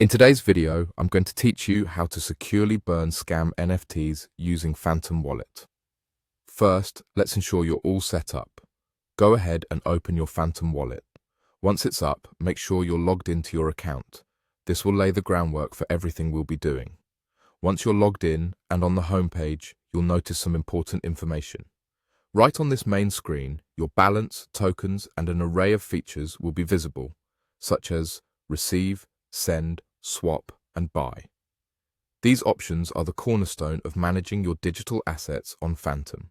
In today's video, I'm going to teach you how to securely burn scam NFTs using Phantom Wallet. First, let's ensure you're all set up. Go ahead and open your Phantom Wallet. Once it's up, make sure you're logged into your account. This will lay the groundwork for everything we'll be doing. Once you're logged in and on the home page, you'll notice some important information. Right on this main screen, your balance, tokens, and an array of features will be visible, such as receive, send, swap, and buy. These options are the cornerstone of managing your digital assets on Phantom.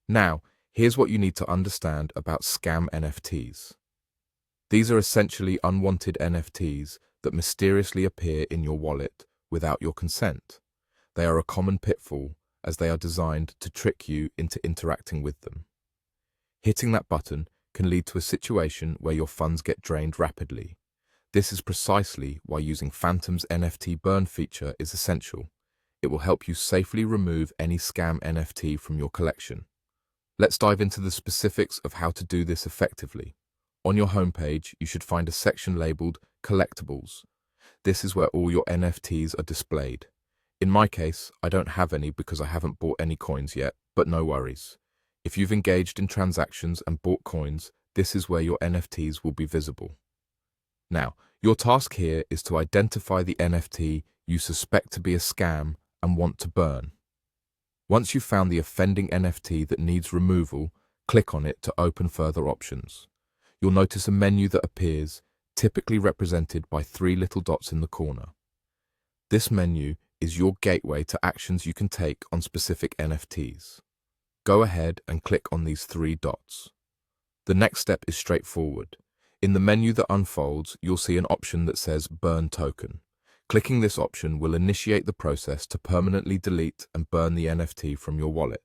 Now, here's what you need to understand about scam NFTs. These are essentially unwanted NFTs that mysteriously appear in your wallet without your consent. They are a common pitfall as they are designed to trick you into interacting with them. Hitting that button can lead to a situation where your funds get drained rapidly. This is precisely why using Phantom's NFT burn feature is essential. It will help you safely remove any scam NFT from your collection. Let's dive into the specifics of how to do this effectively. On your homepage, you should find a section labeled Collectibles. This is where all your NFTs are displayed. In my case, I don't have any because I haven't bought any coins yet, but no worries. If you've engaged in transactions and bought coins, this is where your NFTs will be visible. Now, your task here is to identify the NFT you suspect to be a scam and want to burn. Once you've found the offending NFT that needs removal, click on it to open further options. You'll notice a menu that appears, typically represented by 3 little dots in the corner. This menu is your gateway to actions you can take on specific NFTs. Go ahead and click on these 3 dots. The next step is straightforward. In the menu that unfolds, you'll see an option that says Burn Token. Clicking this option will initiate the process to permanently delete and burn the NFT from your wallet.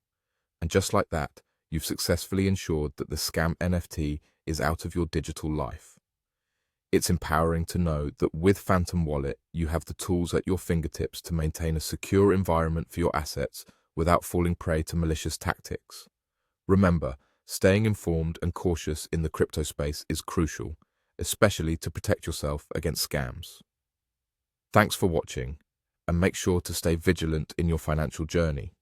And just like that, you've successfully ensured that the scam NFT is out of your digital life. It's empowering to know that with Phantom Wallet, you have the tools at your fingertips to maintain a secure environment for your assets without falling prey to malicious tactics. Remember, staying informed and cautious in the crypto space is crucial, especially to protect yourself against scams. Thanks for watching, and make sure to stay vigilant in your financial journey.